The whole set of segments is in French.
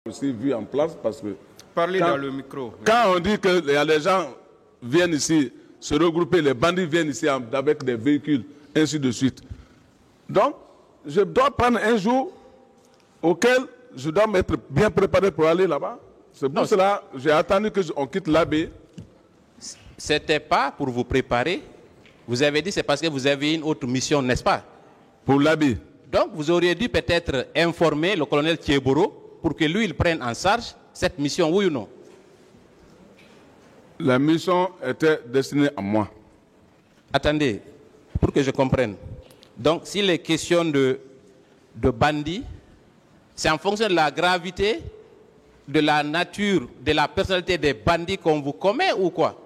aussi vu en place parce que Parlez dans le micro. Quand on dit que les gens viennent ici se regrouper, les bandits viennent ici avec des véhicules, ainsi de suite. Donc, je dois prendre un jour auquel je dois m'être bien préparé pour aller là-bas. C'est pour cela que j'ai attendu qu'on quitte l'AB. C'était pas pour vous préparer. Vous avez dit c'est parce que vous avez une autre mission, n'est-ce pas? Pour l'AB. Donc, vous auriez dû peut-être informer le colonel Thieboro pour que lui, il prenne en charge cette mission, oui ou non? La mission était destinée à moi. Attendez, pour que je comprenne. Donc, s'il est question de bandits, c'est en fonction de la gravité, de la nature, de la personnalité des bandits qu'on vous commet ou quoi?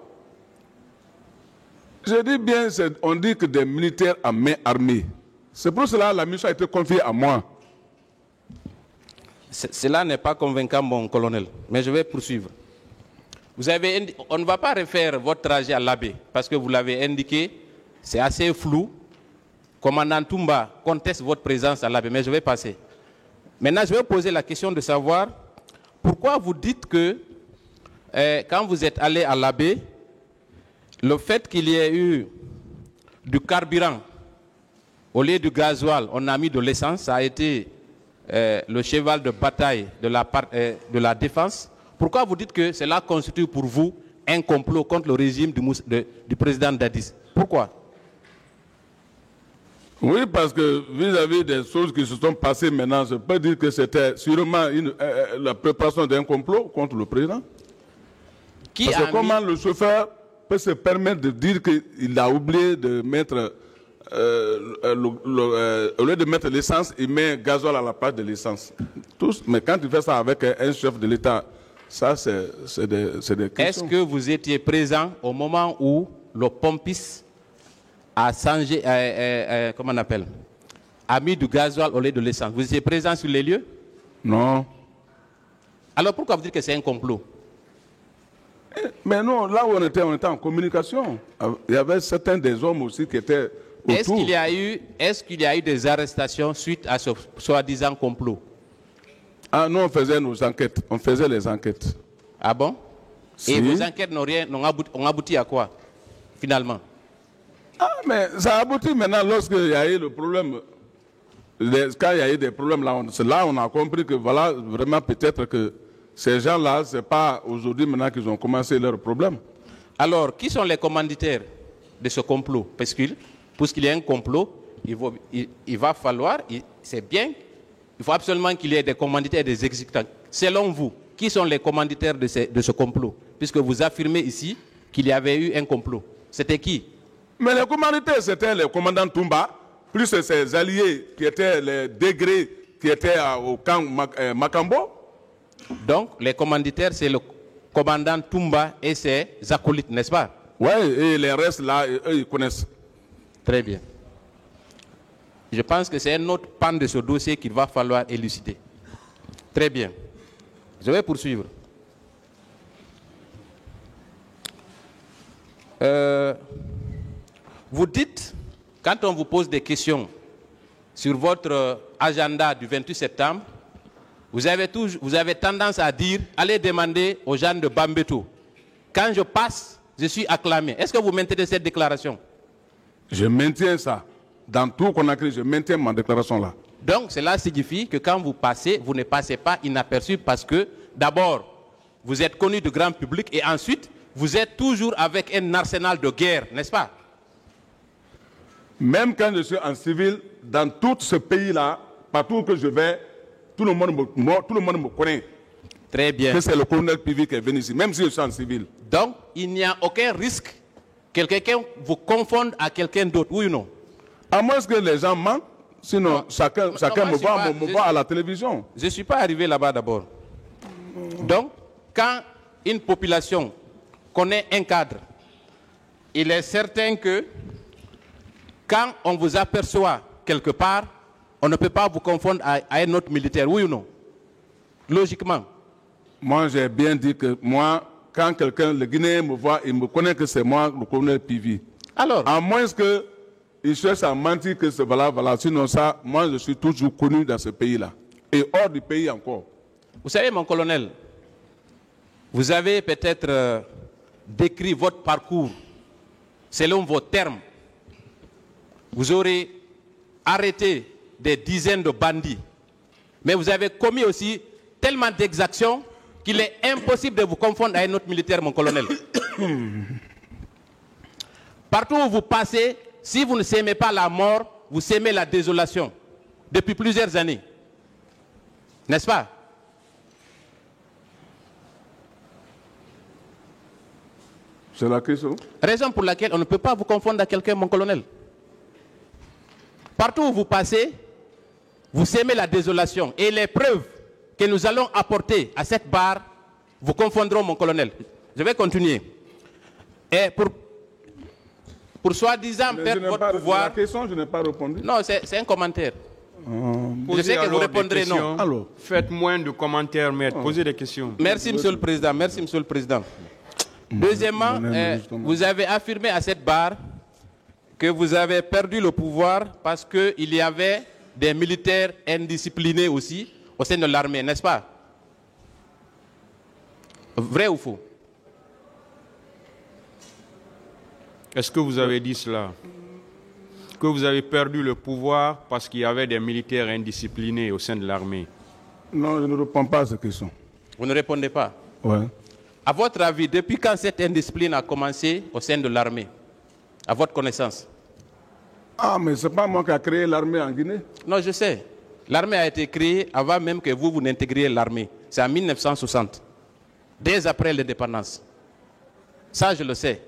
Je dis bien, on dit que des militaires à main armée. C'est pour cela que la mission a été confiée à moi. Cela n'est pas convaincant, mon colonel, mais je vais poursuivre. On ne va pas refaire votre trajet à l'AB, parce que vous l'avez indiqué, c'est assez flou. Commandant Toumba conteste votre présence à l'AB, mais je vais passer. Maintenant, je vais poser la question de savoir pourquoi vous dites que quand vous êtes allé à l'AB, le fait qu'il y ait eu du carburant au lieu du gasoil, on a mis de l'essence, ça a été le cheval de bataille de la défense. Pourquoi vous dites que cela constitue pour vous un complot contre le régime du président Dadis? Pourquoi? Oui, parce que vis-à-vis des choses qui se sont passées maintenant, je peux dire que c'était sûrement la préparation d'un complot contre le président. Parce que comment le chauffeur peut se permettre de dire qu'il a oublié de mettre, au lieu de mettre l'essence, il met gasoil à la place de l'essence. Mais quand il fait ça avec un chef de l'État, ça c'est des questions. Est-ce que vous étiez présent au moment où le pompiste a changé, comment on appelle, a mis du gasoil au lieu de l'essence? Vous étiez présent sur les lieux? Non. Alors pourquoi vous dites que c'est un complot? Mais non, là où on était en communication. Il y avait certains des hommes aussi qui étaient autour. Est-ce qu'il y a eu des arrestations suite à ce soi-disant complot? Ah non, on faisait nos enquêtes. On faisait les enquêtes. Ah bon? Si. Et vos enquêtes ont abouti à quoi, finalement? Ah, mais ça a abouti maintenant lorsqu'il y a eu le problème. Quand il y a eu des problèmes, là on a compris que voilà, vraiment peut-être que ces gens-là, ce n'est pas aujourd'hui maintenant qu'ils ont commencé leurs problèmes. Alors, qui sont les commanditaires de ce complot? Puisqu'il y a un complot, il va falloir, c'est bien, il faut absolument qu'il y ait des commanditaires et des exécutants. Selon vous, qui sont les commanditaires de ce complot? Puisque vous affirmez ici qu'il y avait eu un complot. C'était qui? Mais les commanditaires, c'était le commandant Toumba, plus ses alliés qui étaient les degrés qui étaient au camp Makambo. Donc, les commanditaires, c'est le commandant Toumba et ses acolytes, n'est-ce pas? Oui, et les restes là, eux, ils connaissent. Très bien. Je pense que c'est un autre pan de ce dossier qu'il va falloir élucider. Très bien. Je vais poursuivre. Vous dites, quand on vous pose des questions sur votre agenda du 28 septembre, vous avez tendance à dire, allez demander aux gens de Bambeto. Quand je passe, je suis acclamé. Est-ce que vous maintenez cette déclaration? Je maintiens ça. Dans tout Conakry, je maintiens ma déclaration là. Donc, cela signifie que quand vous passez, vous ne passez pas inaperçu parce que, d'abord, vous êtes connu du grand public et ensuite, vous êtes toujours avec un arsenal de guerre, n'est-ce pas? Même quand je suis en civil, dans tout ce pays-là, partout que je vais, tout le monde me connaît. Très bien. Que c'est le colonel Pivi qui est venu ici, même si je suis en civil. Donc, il n'y a aucun risque que quelqu'un vous confonde à quelqu'un d'autre, oui ou non? À moins que les gens mentent, sinon chacun me voit à la télévision. Je ne suis pas arrivé là-bas d'abord. Donc, quand une population connaît un cadre, il est certain que quand on vous aperçoit quelque part, on ne peut pas vous confondre à un autre militaire, oui ou non? Logiquement. Moi, j'ai bien dit que moi, quand quelqu'un, le Guinéen me voit, il me connaît que c'est moi, le colonel Pivi. Alors, à moins qu'il cherche à mentir que c'est voilà. Sinon ça, moi, je suis toujours connu dans ce pays-là. Et hors du pays encore. Vous savez, mon colonel, vous avez peut-être décrit votre parcours selon vos termes. Vous aurez arrêté des dizaines de bandits. Mais vous avez commis aussi tellement d'exactions qu'il est impossible de vous confondre avec un autre militaire, mon colonel. Partout où vous passez, si vous ne s'aimez pas la mort, vous s'aimez la désolation. Depuis plusieurs années. N'est-ce pas? C'est la question. Raison pour laquelle on ne peut pas vous confondre à quelqu'un, mon colonel. Partout où vous passez, vous s'aimez la désolation. Et les preuves que nous allons apporter à cette barre vous confondront, mon colonel. Je vais continuer. Et pour soi-disant perdre votre pouvoir... La question, je n'ai pas répondu. Non, c'est un commentaire. Je sais que vous répondrez non. Alors, faites moins de commentaires, maître. Posez des questions. Merci, Monsieur le Président. Merci, Monsieur le Président. Deuxièmement, vous avez affirmé à cette barre que vous avez perdu le pouvoir parce qu'il y avait des militaires indisciplinés aussi au sein de l'armée, n'est-ce pas? Vrai ou faux? Est-ce que vous avez dit cela? Que vous avez perdu le pouvoir parce qu'il y avait des militaires indisciplinés au sein de l'armée? Non, je ne réponds pas à cette question. Vous ne répondez pas? Ouais. À votre avis, depuis quand cette indiscipline a commencé au sein de l'armée? À votre connaissance? Ah, mais ce n'est pas moi qui ai créé l'armée en Guinée. Non, je sais. L'armée a été créée avant même que vous n'intégriez l'armée. C'est en 1960, dès après l'indépendance. Ça, je le sais.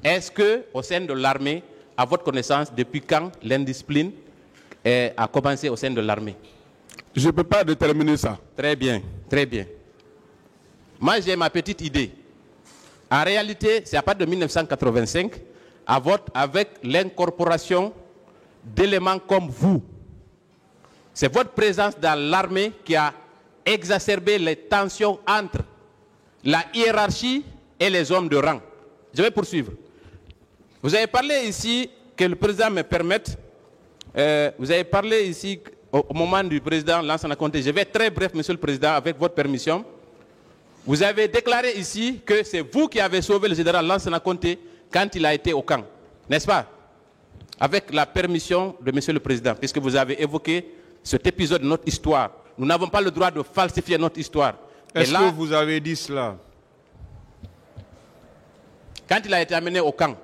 Est-ce qu'au sein de l'armée, à votre connaissance, depuis quand l'indiscipline a commencé au sein de l'armée? Je ne peux pas déterminer ça. Très bien, très bien. Moi, j'ai ma petite idée. En réalité, c'est à partir de 1985, avec l'incorporation d'éléments comme vous. C'est votre présence dans l'armée qui a exacerbé les tensions entre la hiérarchie et les hommes de rang. Je vais poursuivre. Vous avez parlé ici, que le président me permette, vous avez parlé ici au moment du président Lansana Conté. Je vais être très bref, Monsieur le Président, avec votre permission. Vous avez déclaré ici que c'est vous qui avez sauvé le général Lansana Conté quand il a été au camp, n'est-ce pas? Avec la permission de Monsieur le Président, puisque vous avez évoqué cet épisode de notre histoire. Nous n'avons pas le droit de falsifier notre histoire. Est-ce que vous avez dit cela? Quand il a été amené au camp.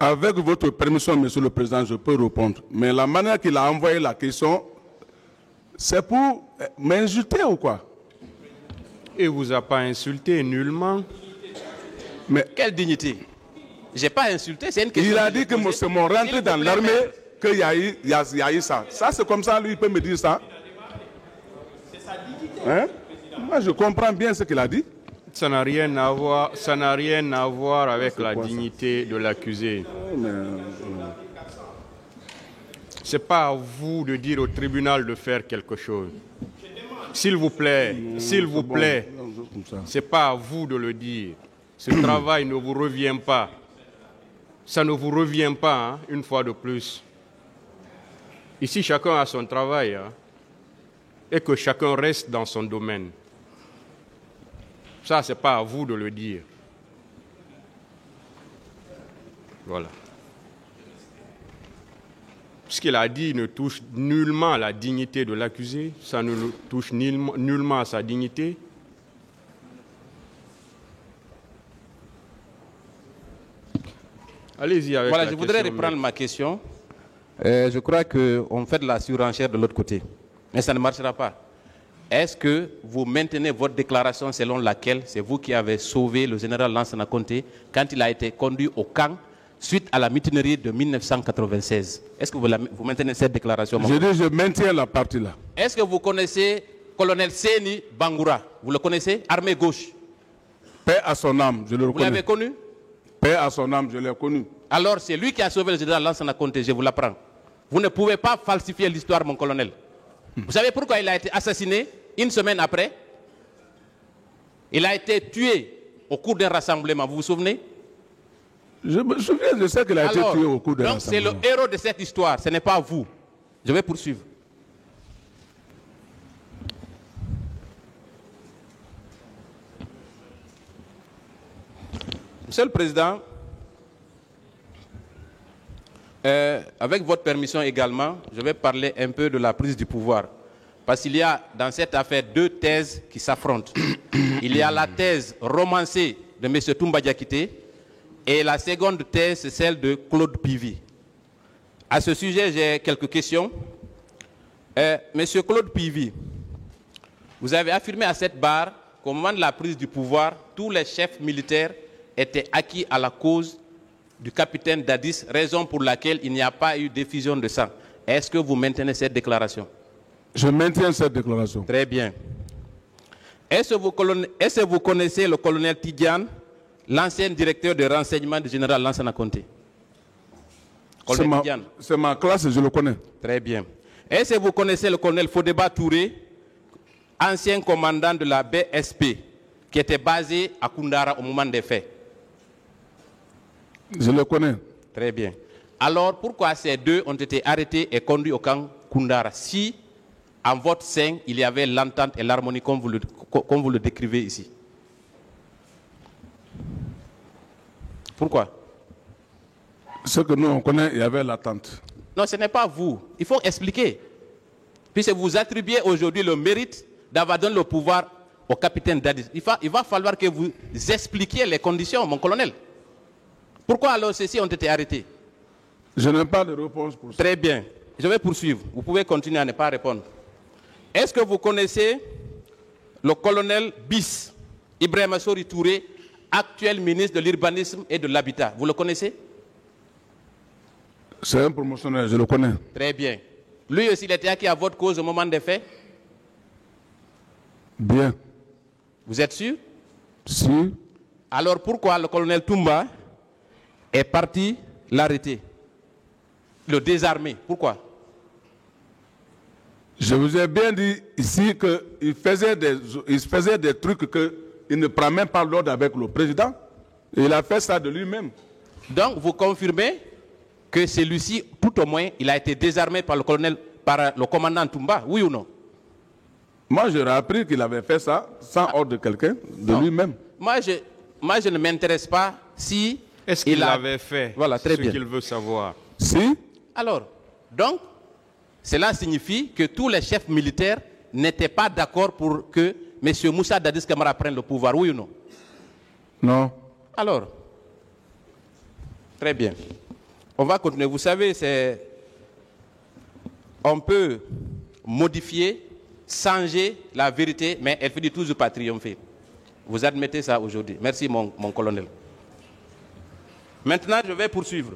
Avec votre permission, Monsieur le Président, je peux répondre. Mais la manière qu'il a envoyé la question, c'est pour m'insulter ou quoi? Il ne vous a pas insulté nullement. Mais quelle dignité? Je n'ai pas insulté, c'est une question. Il a dit que c'est mon rentrée dans l'armée qu'il y a eu ça. Ça, c'est comme ça, lui, il peut me dire ça. C'est sa dignité. Hein? Moi, je comprends bien ce qu'il a dit. Ça n'a rien à voir avec la dignité de l'accusé. Ce n'est pas à vous de dire au tribunal de faire quelque chose. S'il vous plaît, ce n'est pas à vous de le dire. Ce travail ne vous revient pas. Ça ne vous revient pas, hein, une fois de plus. Ici, chacun a son travail, hein, et que chacun reste dans son domaine. Ça, ce n'est pas à vous de le dire. Voilà. Ce qu'il a dit ne touche nullement à la dignité de l'accusé, ça ne touche nullement à sa dignité. Allez-y avec voilà, la question. Voilà, je voudrais reprendre ma question. Je crois qu'on fait de la surenchère de l'autre côté, mais ça ne marchera pas. Est-ce que vous maintenez votre déclaration selon laquelle c'est vous qui avez sauvé le général Lansana Conté quand il a été conduit au camp suite à la mutinerie de 1996? Est-ce que vous maintenez cette déclaration? Je maintiens la partie là. Est-ce que vous connaissez colonel Séni Bangoura? Vous le connaissez? Armée gauche. Paix à son âme, je le reconnais. Vous l'avez connu? Paix à son âme, je l'ai connu. Alors c'est lui qui a sauvé le général Lansana Conté, je vous l'apprends. Vous ne pouvez pas falsifier l'histoire, mon colonel. Vous savez pourquoi il a été assassiné une semaine après? Il a été tué au cours d'un rassemblement, vous vous souvenez? Je me souviens de ce qu'il a été tué au cours d'un rassemblement. Donc c'est le héros de cette histoire, ce n'est pas vous. Je vais poursuivre. Monsieur le Président, avec votre permission également, je vais parler un peu de la prise du pouvoir. Parce qu'il y a dans cette affaire deux thèses qui s'affrontent. Il y a la thèse romancée de M. Toumba Diakité et la seconde thèse, c'est celle de Claude Pivy. À ce sujet, j'ai quelques questions. Monsieur Claude Pivy, vous avez affirmé à cette barre qu'au moment de la prise du pouvoir, tous les chefs militaires étaient acquis à la cause du capitaine Dadis, raison pour laquelle il n'y a pas eu d'effusion de sang. Est-ce que vous maintenez cette déclaration? Je maintiens cette déclaration. Très bien. Est-ce que vous connaissez le colonel Tidiane, l'ancien directeur de renseignement du général Lansana Conté? C'est ma classe, je le connais. Très bien. Est-ce que vous connaissez le colonel Fodeba Touré, ancien commandant de la BSP, qui était basé à Koundara au moment des faits? Je le connais. Très bien. Alors, pourquoi ces deux ont été arrêtés et conduits au camp Koundara si, en votre sein, il y avait l'entente et l'harmonie comme vous le décrivez ici? Pourquoi? Ce que nous, on connaît, il y avait l'attente. Non, ce n'est pas vous. Il faut expliquer. Puisque vous attribuez aujourd'hui le mérite d'avoir donné le pouvoir au capitaine Dadis. Il va falloir que vous expliquiez les conditions, mon colonel. Pourquoi alors ceux-ci ont été arrêtés? Je n'ai pas de réponse pour ça. Très bien. Je vais poursuivre. Vous pouvez continuer à ne pas répondre. Est-ce que vous connaissez le colonel BIS, Ibrahima Sori Touré, actuel ministre de l'Urbanisme et de l'Habitat? Vous le connaissez? C'est un promotionnaire, je le connais. Très bien. Lui aussi, il était acquis à votre cause au moment des faits? Bien. Vous êtes sûr? Si. Alors pourquoi le colonel Toumba est parti l'arrêter, le désarmer? Pourquoi? Je vous ai bien dit ici qu'il faisait des trucs qu'il ne prend même pas l'ordre avec le président. Et il a fait ça de lui-même. Donc vous confirmez que celui-ci, tout au moins, il a été désarmé par le commandant Toumba, oui ou non? Moi, j'aurais appris qu'il avait fait ça sans ordre de quelqu'un, de lui-même. Moi, je ne m'intéresse pas si... Est-ce qu'il l'avait fait? Voilà, très bien. Ce qu'il veut savoir. Si. Alors, donc, cela signifie que tous les chefs militaires n'étaient pas d'accord pour que M. Moussa Dadis Camara prenne le pouvoir, oui ou non? Non. Alors, très bien. On va continuer. Vous savez, on peut modifier, changer la vérité, mais elle finit toujours par triompher. Vous admettez ça aujourd'hui. Merci, mon colonel. Maintenant, je vais poursuivre.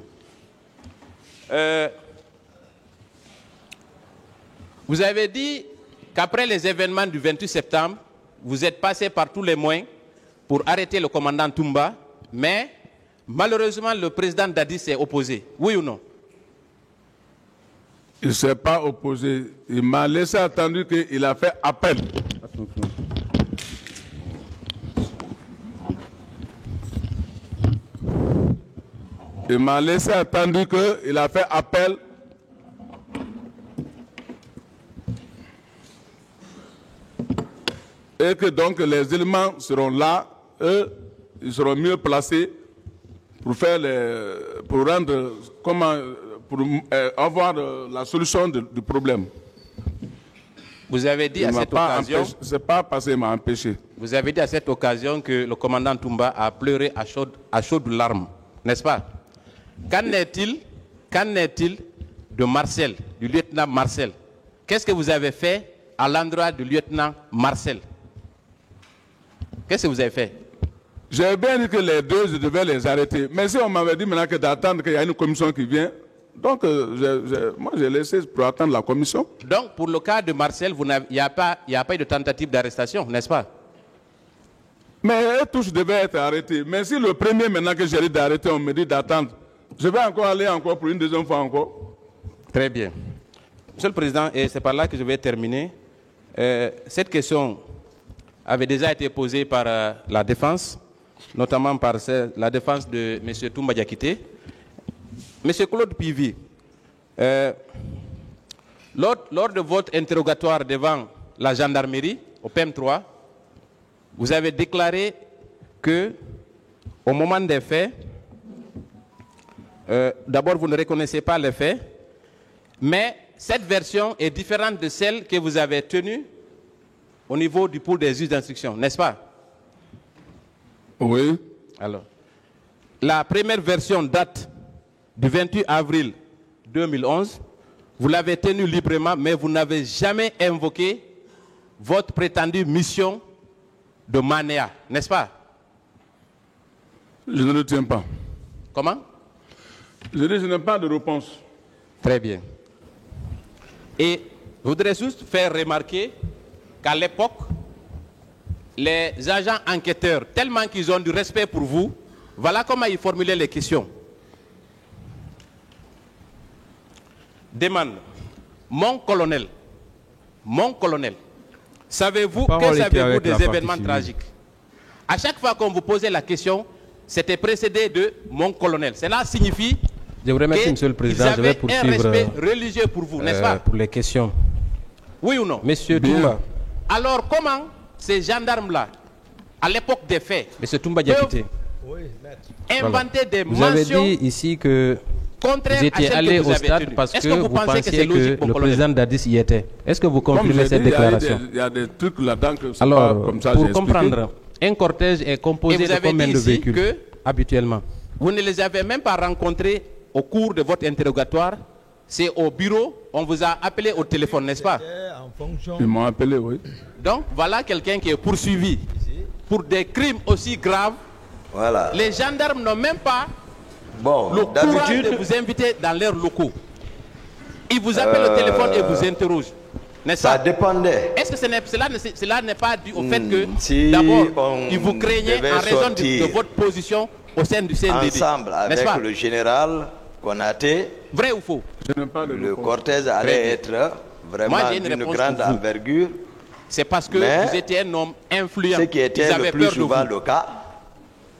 Vous avez dit qu'après les événements du 28 septembre, vous êtes passé par tous les moyens pour arrêter le commandant Toumba, mais malheureusement, le président Dadis s'est opposé. Oui ou non? Il ne s'est pas opposé. Il m'a laissé entendre qu'il a fait appel. Il m'a laissé entendre qu'il a fait appel. Et que donc les éléments seront là, eux, ils seront mieux placés pour avoir la solution du problème. Vous avez dit à cette occasion... Ce n'est pas parce qu'il m'a empêché. Vous avez dit à cette occasion que le commandant Toumba a pleuré à chaudes larmes, n'est-ce pas? Qu'en est-il de Marcel, du lieutenant Marcel? Qu'est-ce que vous avez fait à l'endroit du lieutenant Marcel? Qu'est-ce que vous avez fait? J'ai bien dit que les deux, je devais les arrêter. Mais si on m'avait dit maintenant que d'attendre qu'il y a une commission qui vient, donc moi j'ai laissé pour attendre la commission. Donc pour le cas de Marcel, il n'y a pas eu de tentative d'arrestation, n'est-ce pas? Mais eux tous devaient être arrêtés. Mais si le premier maintenant que j'ai dit d'arrêter, on me dit d'attendre, je vais encore aller encore pour une deuxième fois encore. Très bien. Monsieur le Président, et c'est par là que je vais terminer. Cette question avait déjà été posée par la défense, notamment par la défense de M. Toumba Diakité. M. Claude Pivy, lors de votre interrogatoire devant la gendarmerie, au PM3, vous avez déclaré que au moment des faits, d'abord, vous ne reconnaissez pas les faits, mais cette version est différente de celle que vous avez tenue au niveau du pôle des juges d'instruction, n'est-ce pas? Oui. Alors, la première version date du 28 avril 2011. Vous l'avez tenue librement, mais vous n'avez jamais invoqué votre prétendue mission de Manéa, n'est-ce pas? Je ne le tiens pas. Comment? Je dis, je n'ai pas de réponse. Très bien. Et je voudrais juste faire remarquer qu'à l'époque, les agents enquêteurs, tellement qu'ils ont du respect pour vous, voilà comment ils formulaient les questions. Demande, mon colonel, savez-vous des événements tragiques? À chaque fois qu'on vous posait la question, c'était précédé de mon colonel. Cela signifie je vous remercie, Monsieur le Président. Je vais poursuivre un respect religieux pour vous, n'est-ce pas? Pour les questions. Oui ou non? Monsieur Toumba. Alors comment ces gendarmes-là, à l'époque des faits, Monsieur Toumba Diakité, inventer des vous avez mentions dit ici que contraires vous étiez à celles allé que vous au avez stade tenues. parce Est-ce que vous vous pensez que c'est pensiez logique, que mon le colonel? président Dadis y était. Est-ce que vous Comme confirmez j'ai cette dit, déclaration? il y a des trucs là-dedans que c'est Alors, pas comme ça. pour j'ai expliqué. comprendre, un cortège est Et composé vous de avez combien dit de ici véhicules que habituellement? vous ne les avez même pas rencontrés au cours de votre interrogatoire. C'est au bureau, on vous a appelé au téléphone, n'est-ce pas? Ils m'ont appelé, oui. Donc voilà quelqu'un qui est poursuivi pour des crimes aussi graves. Voilà. Les gendarmes n'ont même pas Bon, le courage d'habitude, de vous inviter dans leurs locaux. Ils vous appellent au téléphone et vous interrogent. N'est-ce ça pas? dépendait. Est-ce que cela n'est pas dû au fait que, si d'abord, on ils vous craignaient devait en raison de sortir votre position au sein du CNDD? Ensemble n'est-ce avec pas? le général Konaté, Vrai ou faux? Je n'ai pas de le réponse. cortège Très allait bien. être vraiment Moi, j'ai une d'une réponse grande pour vous. envergure. C'est parce que Mais vous étiez un homme influent. Ce qui Ils était avaient le plus peur de souvent vous. le cas.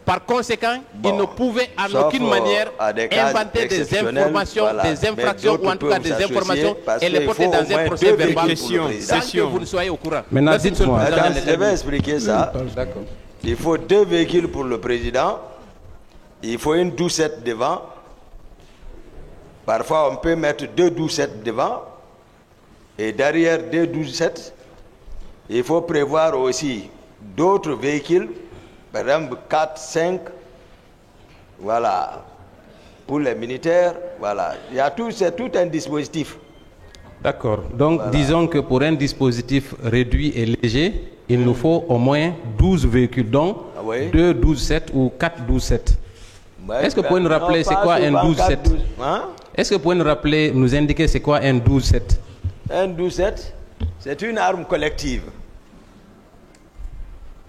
Par conséquent, Bon, ils ne pouvaient en sauf, aucune manière à des cas inventer des exceptionnels, informations, voilà. des infractions Mais ou en tout cas d'autres des peuvent informations s'associer et les parce porter qu'il faut dans au moins un procès deux verbal véhicules pour le sans président. que vous ne soyez au courant. Maintenant, Merci, monsieur le dites-moi. président. Attends, je vais expliquer ça. D'accord. Il faut 2 véhicules pour le président. Il faut une 12-7 devant. Parfois, on peut mettre 2 12-7 devant. Et derrière 2 12-7, il faut prévoir aussi d'autres véhicules. Par exemple, 4, 5. Voilà. Pour les militaires, voilà. Il y a tout, c'est tout un dispositif. D'accord. Donc, disons que pour un dispositif réduit et léger, il nous faut au moins 12 véhicules, donc Ah oui. 2 12-7 ou 4 12-7. Ouais, Est-ce que vous pouvez nous rappeler non, c'est pas quoi un souvent 12-7? 4, 12. Hein? Est-ce que vous pouvez nous rappeler, nous indiquer c'est quoi un 12-7? Un 12-7, c'est une arme collective.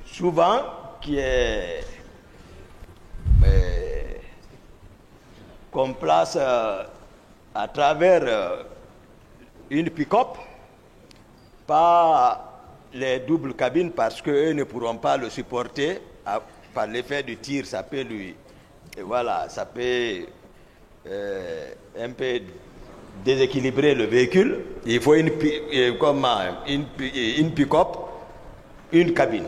Souvent, qui est qu'on place à travers une pick-up, pas les doubles cabines parce qu'eux ne pourront pas le supporter par l'effet du tir, ça peut lui... Et voilà, ça peut un peu déséquilibrer le véhicule. Il faut une pick-up, une cabine.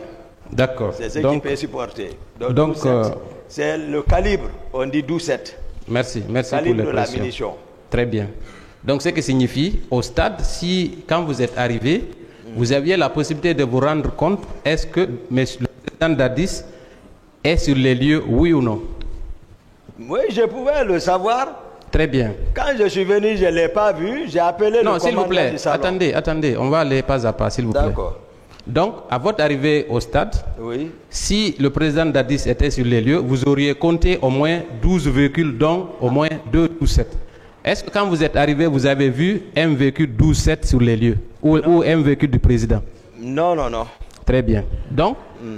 D'accord. C'est ce Donc, qui peut supporter. donc, 12-7, c'est le calibre, on dit 12-7. merci pour Calibre les de la précisions. munition. Très bien. Donc, ce qui signifie, au stade, si, quand vous êtes arrivé, vous aviez la possibilité de vous rendre compte, est-ce que le président Dadis est sur les lieux, oui ou non? Oui, je pouvais le savoir. Très bien. Quand je suis venu, je ne l'ai pas vu. J'ai appelé Non, le s'il vous commandant plaît, du salon. attendez, on va aller pas à pas, s'il vous plaît. D'accord. Donc, à votre arrivée au stade, Oui. si le président Dadis était sur les lieux, vous auriez compté au moins 12 véhicules, dont au moins 2 12-7. Est-ce que quand vous êtes arrivé, vous avez vu un véhicule 12-7 sur les lieux ou un véhicule du président? Non, non, non. Très bien. Donc,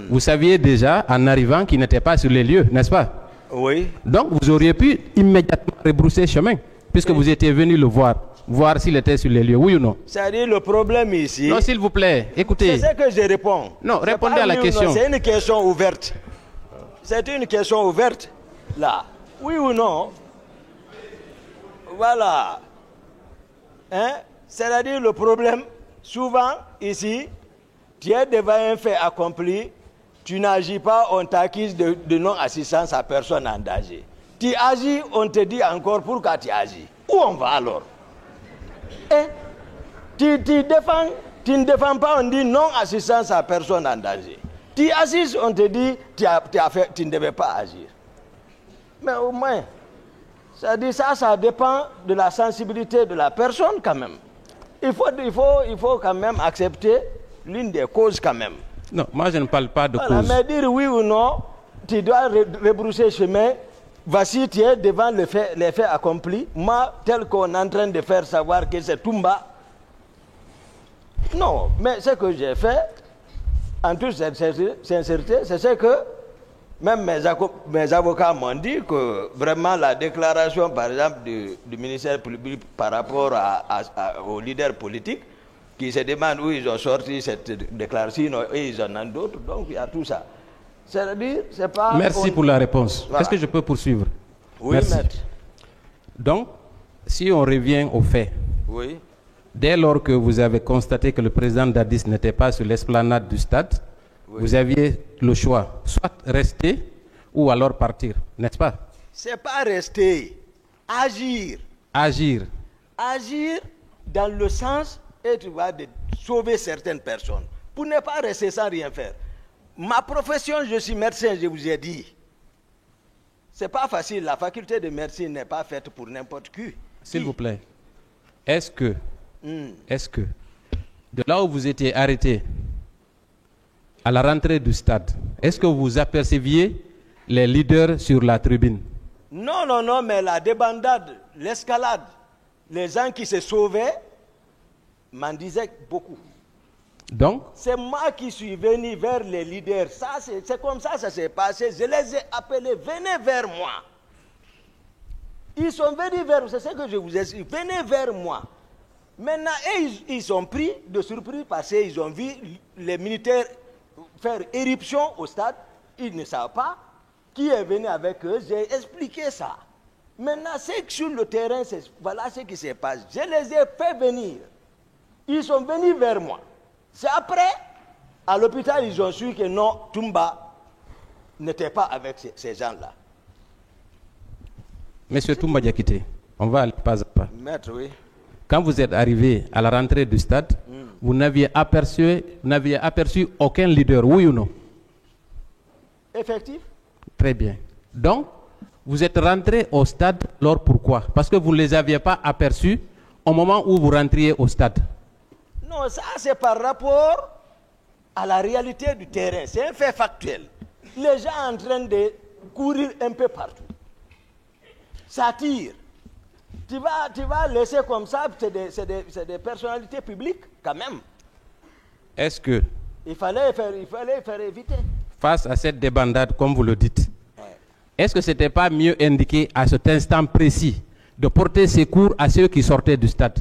vous saviez déjà en arrivant qu'il n'était pas sur les lieux, n'est-ce pas? Oui. Donc, vous auriez pu immédiatement rebrousser chemin, puisque vous étiez venu le voir s'il était sur les lieux, oui ou non? C'est-à-dire le problème ici... Non, s'il vous plaît, écoutez. C'est ce que je réponds. Non, C'est répondez pas à la oui ou question. non, c'est une question ouverte. C'est une question ouverte, là. Oui ou non? Voilà. Hein? C'est-à-dire le problème, souvent, ici, tu es devant un fait accompli, tu n'agis pas, on t'accuse de non-assistance à personne en danger. Tu agis, on te dit encore pourquoi tu agis. Où on va alors? Tu ne défends pas, on dit non-assistance à personne en danger. Tu assistes, on te dit tu ne devais pas agir. Mais au moins, ça dépend de la sensibilité de la personne quand même. Il faut quand même accepter l'une des causes quand même. Non, moi je ne parle pas de cause. Mais dire oui ou non, tu dois rebrousser chemin. Voici, tu es devant les faits accomplis. Moi, tel qu'on est en train de faire savoir que c'est Toumba. Non, mais ce que j'ai fait, en toute sincérité, c'est ce que même mes avocats m'ont dit, que vraiment la déclaration, par exemple, du ministère public par rapport aux leaders politiques, qui se demandent où ils ont sorti cette déclaration, et ils en ont d'autres, donc il y a tout ça. C'est-à-dire, c'est pas... Merci pour la réponse. Voilà. Est-ce que je peux poursuivre? Oui, merci. Maître. Donc, si on revient aux faits, oui. Dès lors que vous avez constaté que le président Dadis n'était pas sur l'esplanade du stade, oui, vous aviez le choix, soit rester ou alors partir, n'est-ce pas? C'est pas rester, agir. Agir. Agir dans le sens, et tu vois, de sauver certaines personnes, pour ne pas rester sans rien faire. Ma profession, je suis médecin, je vous ai dit. C'est pas facile, la faculté de médecine n'est pas faite pour n'importe qui. S'il vous plaît, est-ce que, de là où vous étiez arrêté, à la rentrée du stade, est-ce que vous aperceviez les leaders sur la tribune? Non, mais la débandade, l'escalade, les gens qui se sauvaient m'en disaient beaucoup. Donc, c'est moi qui suis venu vers les leaders. C'est comme ça ça s'est passé. Je les ai appelés, venez vers moi. Ils sont venus vers moi, c'est ce que je vous ai dit, venez vers moi. Maintenant, ils sont pris de surprise parce qu'ils ont vu les militaires faire éruption au stade. Ils ne savent pas qui est venu avec eux. J'ai expliqué ça. Maintenant, c'est que sur le terrain, voilà ce qui se passe. Je les ai fait venir. Ils sont venus vers moi. C'est après, à l'hôpital, ils ont su que non, Toumba n'était pas avec ces gens-là. Monsieur Toumba Diakité, on va aller pas à pas. Maître, oui. Quand vous êtes arrivé à la rentrée du stade, vous n'aviez aperçu aucun leader, oui ou non? Effectif. Très bien. Donc, vous êtes rentré au stade, alors pourquoi? Parce que vous ne les aviez pas aperçus au moment où vous rentriez au stade. Non, ça c'est par rapport à la réalité du terrain. C'est un fait factuel. Les gens sont en train de courir un peu partout. Ça tire. Tu vas laisser comme ça, c'est des personnalités publiques quand même. Est-ce que... Il fallait faire éviter. Face à cette débandade, comme vous le dites, est-ce que ce n'était pas mieux indiqué à cet instant précis de porter secours à ceux qui sortaient du stade?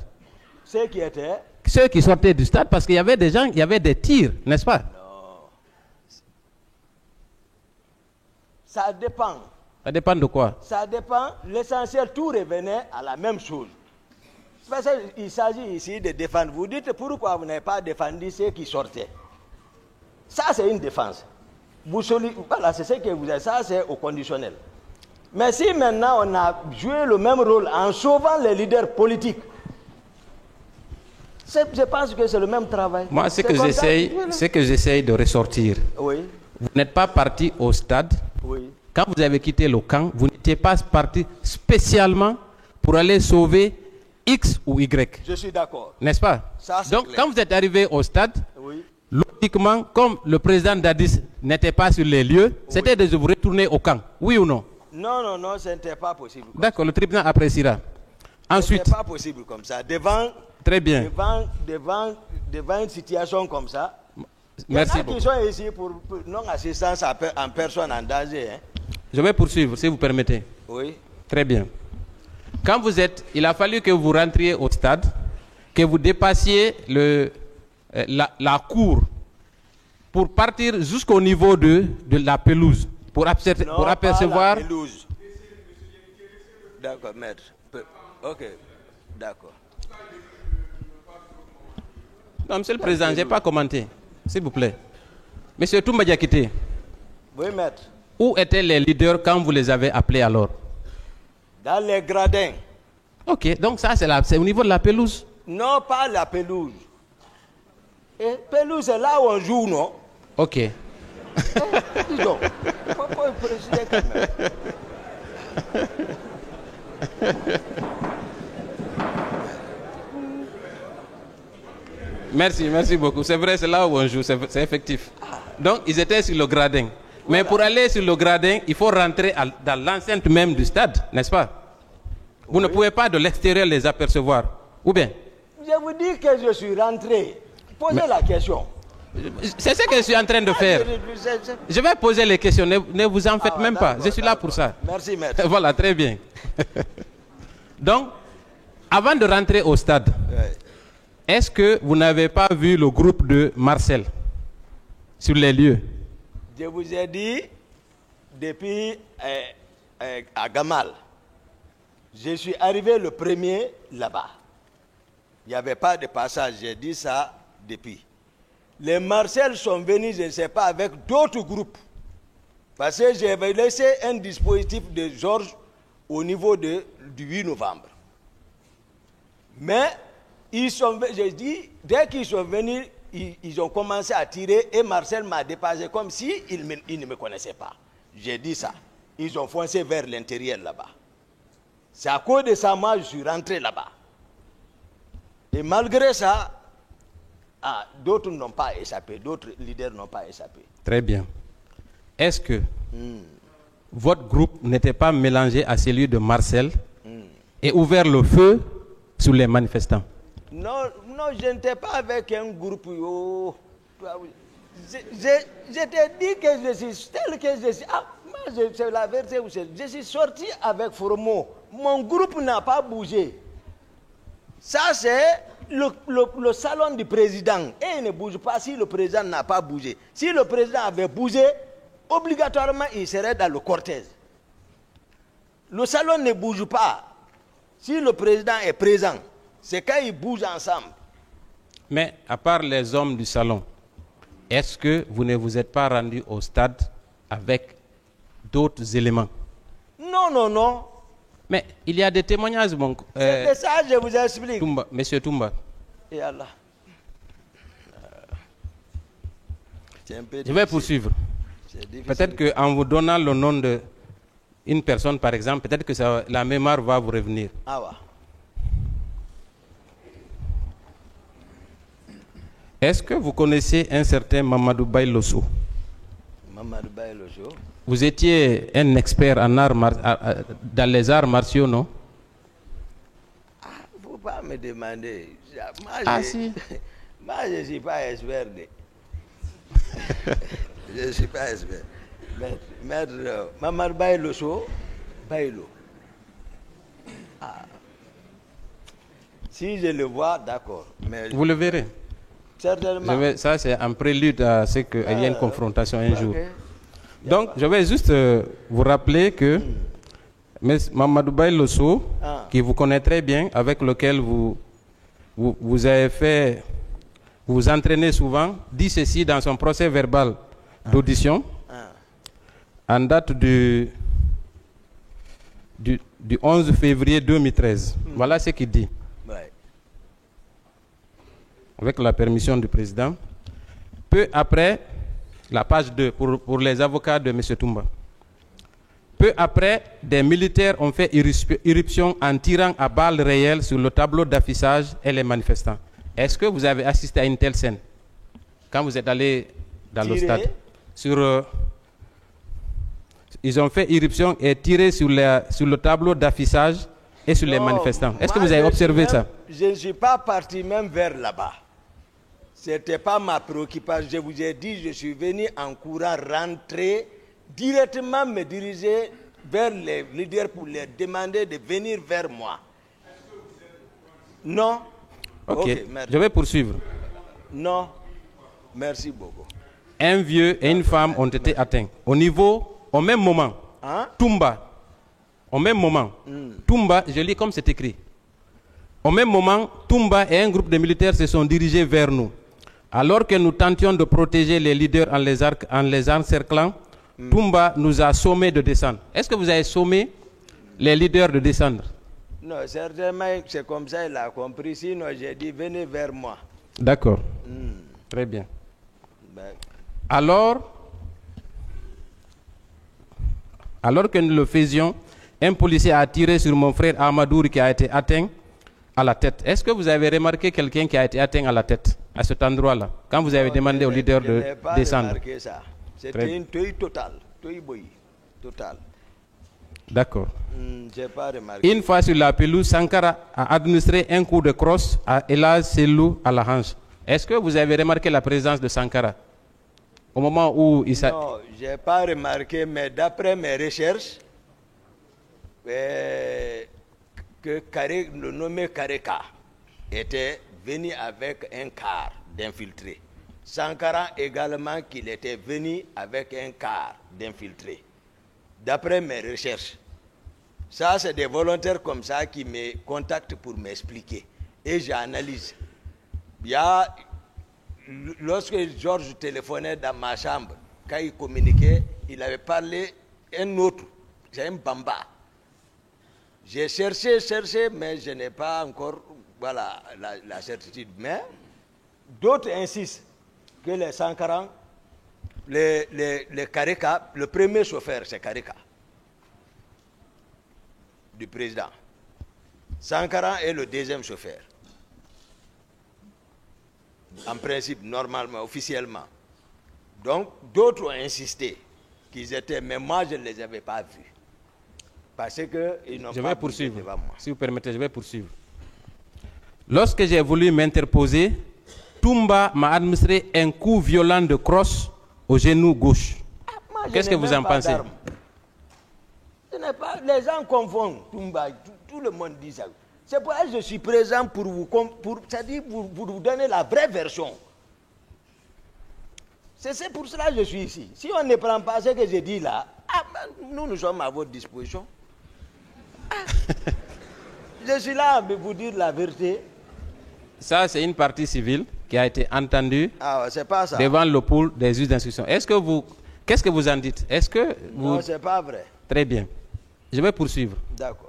Ceux qui sortaient du stade, parce qu'il y avait des gens, il y avait des tirs, n'est-ce pas? Non. Ça dépend. Ça dépend de quoi? Ça dépend. L'essentiel, tout revenait à la même chose. Parce qu'il s'agit ici de défendre. Vous dites pourquoi vous n'avez pas défendu ceux qui sortaient. Ça, c'est une défense. Voilà, c'est ce que vous avez. Ça, c'est au conditionnel. Mais si maintenant on a joué le même rôle en sauvant les leaders politiques, je pense que c'est le même travail. Moi, ce que j'essaye de ressortir, oui. Vous n'êtes pas parti au stade. Oui. Quand vous avez quitté le camp, vous n'étiez pas parti spécialement pour aller sauver X ou Y. Je suis d'accord. N'est-ce pas? Ça, donc, clair. quand vous êtes arrivé au stade, oui. Logiquement, comme le président Dadis n'était pas sur les lieux, c'était de vous retourner au camp. Oui ou non? Non, ce n'était pas possible. D'accord, le tribunal appréciera. Ensuite. Ce n'était pas possible comme ça. Très bien. Devant une situation comme ça, merci beaucoup. Il y en a qui sont ici pour non-assistance en personne en danger. Hein. Je vais poursuivre, si vous permettez. Oui. Très bien. Quand il a fallu que vous rentriez au stade, que vous dépassiez la cour pour partir jusqu'au niveau de la pelouse, pour apercevoir... Pas la pelouse. D'accord, maître. Ok, d'accord. Non, monsieur le président, je n'ai pas commenté. S'il vous plaît. Monsieur Toumba Diakité, Oui, maître. Où étaient les leaders quand vous les avez appelés alors? Dans les gradins. Ok, donc ça c'est au niveau de la pelouse? Non, pas la pelouse. Et pelouse, c'est là où on joue, non? Ok. Dis donc, pourquoi préciser quand même? Merci beaucoup. C'est vrai, c'est là où on joue, c'est effectif. Donc, ils étaient sur le gradin. Mais pour aller sur le gradin, il faut rentrer dans l'enceinte même du stade, n'est-ce pas? Vous ne pouvez pas de l'extérieur les apercevoir. Ou bien? Je vous dis que je suis rentré. Posez la question. C'est ce que je suis en train de faire. Je vais poser les questions, ne vous en faites même pas. Je suis là pour ça. Merci, maître. Voilà, très bien. Donc, avant de rentrer au stade, est-ce que vous n'avez pas vu le groupe de Marcel sur les lieux? Je vous ai dit, depuis à Gamal, je suis arrivé le premier là-bas. Il n'y avait pas de passage, j'ai dit ça depuis. Les Marcel sont venus, je ne sais pas, avec d'autres groupes. Parce que j'avais laissé un dispositif de Georges au niveau du 8 novembre. Mais, j'ai dit, dès qu'ils sont venus, ils ont commencé à tirer et Marcel m'a dépassé comme si il ne me connaissait pas. J'ai dit ça. Ils ont foncé vers l'intérieur là-bas. C'est à cause de ça, moi, je suis rentré là-bas. Et malgré ça, d'autres n'ont pas échappé, d'autres leaders n'ont pas échappé. Très bien. Est-ce que votre groupe n'était pas mélangé à celui de Marcel et ouvert le feu sur les manifestants? Non, je n'étais pas avec un groupe. Je t'ai dit que je suis tel que je suis. Moi, c'est la vérité. Je suis sorti avec Fromo. Mon groupe n'a pas bougé. Ça, c'est le salon du président. Et il ne bouge pas si le président n'a pas bougé. Si le président avait bougé, obligatoirement, il serait dans le cortège. Le salon ne bouge pas. Si le président est présent, c'est quand ils bougent ensemble. Mais à part les hommes du salon, est-ce que vous ne vous êtes pas rendu au stade avec d'autres éléments? Non. Mais il y a des témoignages, mon... c'est ça, je vous explique. Monsieur Toumba. Et Allah. Je vais poursuivre. Peut-être qu'en vous donnant le nom d'une personne, par exemple, peut-être que la mémoire va vous revenir. Ah ouais. Est-ce que vous connaissez un certain Mamadou Baylosso? Mamadou Baylosso. Vous étiez un expert en dans les arts martiaux, non? Il ne faut pas me demander. Si. Moi, je ne suis pas expert. Je ne suis pas expert. Maître Mamadou Baylosso, Baylo. Si je le vois, d'accord. Vous le verrez. Certainement. Ça, c'est un prélude à ce qu'il y ait une confrontation un jour. Donc, je vais juste vous rappeler que Mamadou Baylosso, qui vous connaît très bien, avec lequel vous avez fait, vous vous entraînez souvent, dit ceci dans son procès verbal d'audition, en date du 11 février 2013. Voilà ce qu'il dit. Avec la permission du président. Peu après, la page 2, pour les avocats de M. Toumba. Peu après, des militaires ont fait irruption en tirant à balles réelles sur le tableau d'affichage et les manifestants. Est-ce que vous avez assisté à une telle scène quand vous êtes allé dans le stade? Ils ont fait irruption et tiré sur le tableau d'affichage et sur les manifestants. Est-ce que vous avez observé ça? Je ne suis pas parti même vers là-bas. Ce n'était pas ma préoccupation. Je vous ai dit, je suis venu en courant rentrer, directement me diriger vers les leaders pour leur demander de venir vers moi. Non. Ok, je vais poursuivre. Non. Merci beaucoup. Un vieux et une femme ont été atteints. Au même moment, Toumba, au même moment, Toumba, je lis comme c'est écrit. Au même moment, Toumba et un groupe de militaires se sont dirigés vers nous. Alors que nous tentions de protéger les leaders en les encerclant, Toumba nous a sommé de descendre. Est-ce que vous avez sommé les leaders de descendre? Non, certainement, c'est comme ça il a compris. Sinon, j'ai dit, venez vers moi. D'accord. Très bien. Ben, Alors que nous le faisions, un policier a tiré sur mon frère Amadour qui a été atteint à la tête. Est-ce que vous avez remarqué quelqu'un qui a été atteint à la tête, à cet endroit-là, quand vous avez demandé aux leaders de descendre? Je n'ai pas remarqué ça. C'était une tuerie totale. Totale. D'accord. Je n'ai pas remarqué. Une fois sur la pelouse, Sankara a administré un coup de crosse à Elaz Selou à la hanche. Est-ce que vous avez remarqué la présence de Sankara au moment où il s'est... Non, je n'ai pas remarqué, mais d'après mes recherches, que le nommé Kareka était venu avec un quart d'infiltrés. Sankara également qu'il était venu avec un quart d'infiltrés. D'après mes recherches. Ça, c'est des volontaires comme ça qui me contactent pour m'expliquer. Et j'analyse. Lorsque Georges téléphonait dans ma chambre, quand il communiquait, il avait parlé un autre, c'est un Bamba. J'ai cherché, mais je n'ai pas encore la certitude. Mais d'autres insistent que les Sankara, les Kareka, le premier chauffeur, c'est Kareka, du président. Sankara est le deuxième chauffeur. En principe, normalement, officiellement. Donc, d'autres ont insisté qu'ils étaient, mais moi, je ne les avais pas vus. Parce qu'ils n'ont pas bougé devant moi. Si vous permettez, je vais poursuivre. Lorsque j'ai voulu m'interposer, Toumba m'a administré un coup violent de crosse au genou gauche. Qu'est-ce que vous en pensez? Les gens confondent Toumba, tout le monde dit ça. C'est pour ça que je suis présent pour c'est-à-dire pour vous donner la vraie version. C'est pour cela que je suis ici. Si on ne prend pas ce que je dis là, nous sommes à votre disposition. Je suis là pour vous dire la vérité. Ça, c'est une partie civile qui a été entendue c'est pas ça. devant le pool des juges d'instruction. Qu'est-ce que vous en dites? Est-ce que vous... Non, c'est pas vrai. Très bien. Je vais poursuivre. D'accord.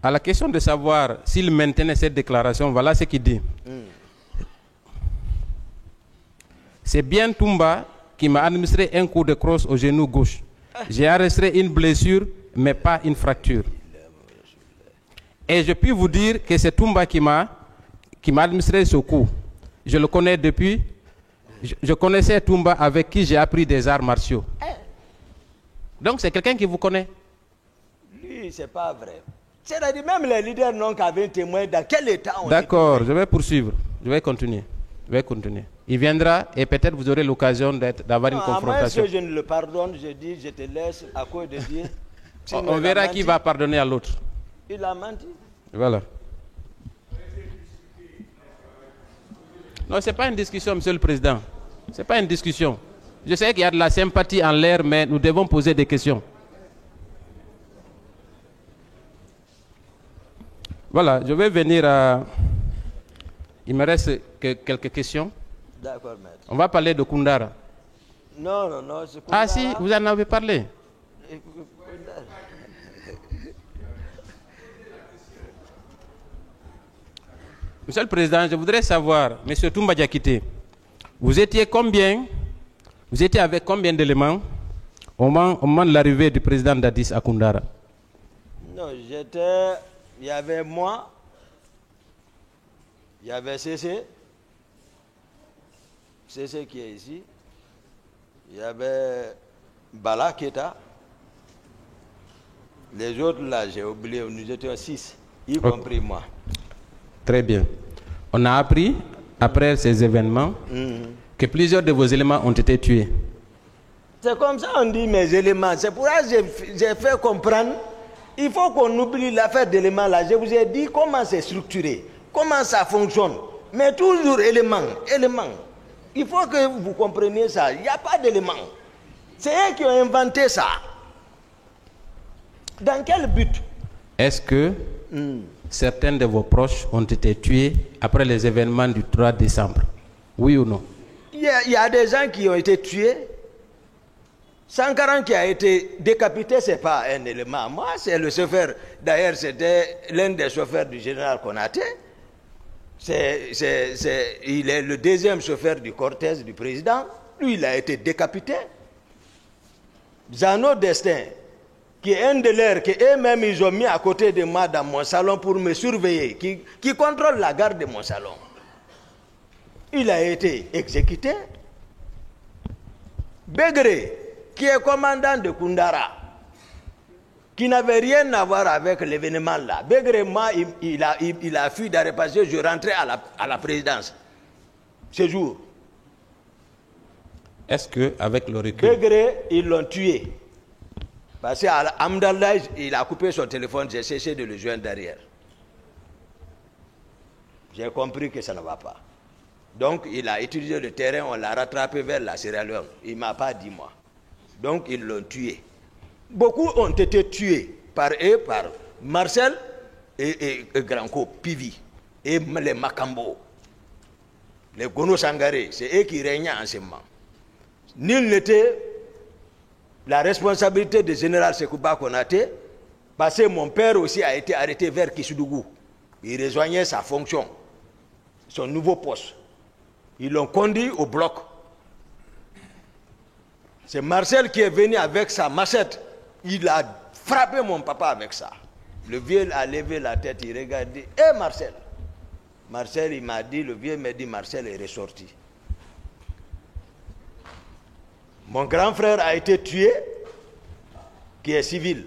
À la question de savoir s'il maintenait cette déclaration, voilà ce qu'il dit. C'est bien Toumba qui m'a administré un coup de crosse au genou gauche. J'ai enregistré une blessure, mais pas une fracture. Et je puis vous dire que c'est Toumba qui m'a administré ce coup. Je le connais depuis. Je connaissais Toumba avec qui j'ai appris des arts martiaux. Donc c'est quelqu'un qui vous connaît. Lui, c'est pas vrai. C'est-à-dire même les leaders n'ont qu'à venir témoigner dans quel état on est. D'accord, je vais poursuivre. Je vais continuer. Il viendra et peut-être vous aurez l'occasion d'avoir une confrontation. À moins que je ne le pardonne, je dis, je te laisse à cause de Dieu. On verra qui va pardonner à l'autre. Il a menti. Voilà. Non, ce n'est pas une discussion, Monsieur le Président. Ce n'est pas une discussion. Je sais qu'il y a de la sympathie en l'air, mais nous devons poser des questions. Voilà, je vais venir à... Il me reste quelques questions. D'accord, maître. On va parler de Koundara. Non. Koundara. Ah si, vous en avez parlé. Monsieur le Président, je voudrais savoir, Monsieur Toumba Diakité, vous étiez avec combien d'éléments au moment de l'arrivée du président Dadis à Koundara? Non, il y avait moi, il y avait CC qui est ici, il y avait Bala Keta, les autres là, j'ai oublié, nous étions 6, y compris moi. Très bien. On a appris, après ces événements, que plusieurs de vos éléments ont été tués. C'est comme ça on dit mes éléments. C'est pour ça que j'ai fait comprendre. Il faut qu'on oublie l'affaire d'éléments là. Je vous ai dit comment c'est structuré, comment ça fonctionne. Mais toujours éléments. Il faut que vous compreniez ça. Il n'y a pas d'éléments. C'est eux qui ont inventé ça. Dans quel but? Est-ce que certains de vos proches ont été tués après les événements du 3 décembre? Oui ou non? Il y a des gens qui ont été tués. Sankaran qui a été décapité, ce n'est pas un élément. Moi, c'est le chauffeur. D'ailleurs, c'était l'un des chauffeurs du général Konaté. Il est le deuxième chauffeur du cortège du président. Lui, il a été décapité. Zano Destin, qui est un de leurs que eux-mêmes ils ont mis à côté de moi dans mon salon pour me surveiller, qui contrôle la garde de mon salon. Il a été exécuté. Begré, qui est commandant de Koundara, qui n'avait rien à voir avec l'événement là. Begré, moi, il a fui d'arrêt parce que je rentrais à la présidence ce jour. Est-ce que, avec le recul... Begré, ils l'ont tué. Parce qu'à Amdallah, il a coupé son téléphone, j'ai cessé de le joindre derrière. J'ai compris que ça ne va pas. Donc, il a utilisé le terrain, on l'a rattrapé vers la Sierra Leone. Il ne m'a pas dit moi. Donc, ils l'ont tué. Beaucoup ont été tués par eux, par Marcel et Granco, Pivi, et les Makambo, les Gono Sangaré, c'est eux qui régnaient en ce moment. Nul n'était la responsabilité du général Sekouba Konaté, parce que mon père aussi a été arrêté vers Kisudougou. Il rejoignait sa fonction, son nouveau poste. Ils l'ont conduit au bloc. C'est Marcel qui est venu avec sa machette. Il a frappé mon papa avec ça. Le vieux a levé la tête, il regardait. Hé Marcel! Marcel, il m'a dit, le vieux m'a dit, Marcel est ressorti. Mon grand frère a été tué, qui est civil.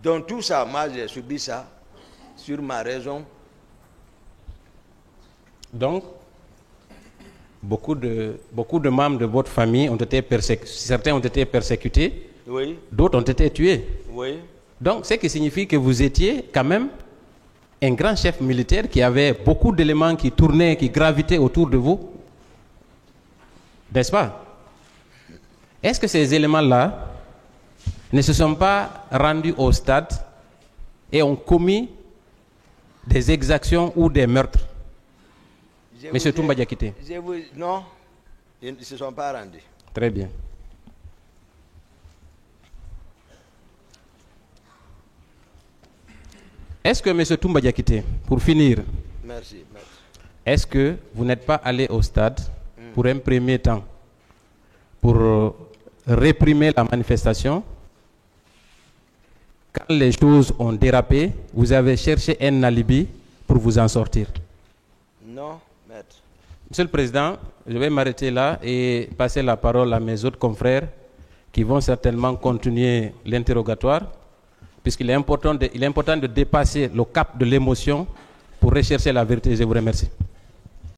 Donc tout ça, moi j'ai subi ça, sur ma raison. Donc, beaucoup de membres de votre famille ont été persécutés. Certains ont été persécutés, Oui, d'autres ont été tués. oui. Donc, ce qui signifie que vous étiez quand même un grand chef militaire qui avait beaucoup d'éléments qui tournaient, qui gravitaient autour de vous. N'est-ce pas? Est-ce que ces éléments-là ne se sont pas rendus au stade et ont commis des exactions ou des meurtres? Monsieur Toumba Diakité. Non, ils ne se sont pas rendus. Très bien. Est-ce que Monsieur Toumba Diakité, pour finir, Merci, merci. est-ce que vous n'êtes pas allé au stade pour un premier temps, pour réprimer la manifestation? Quand les choses ont dérapé, vous avez cherché un alibi pour vous en sortir? Non, maître. Monsieur le Président, je vais m'arrêter là et passer la parole à mes autres confrères qui vont certainement continuer l'interrogatoire, puisqu'il est important de dépasser le cap de l'émotion pour rechercher la vérité. Je vous remercie.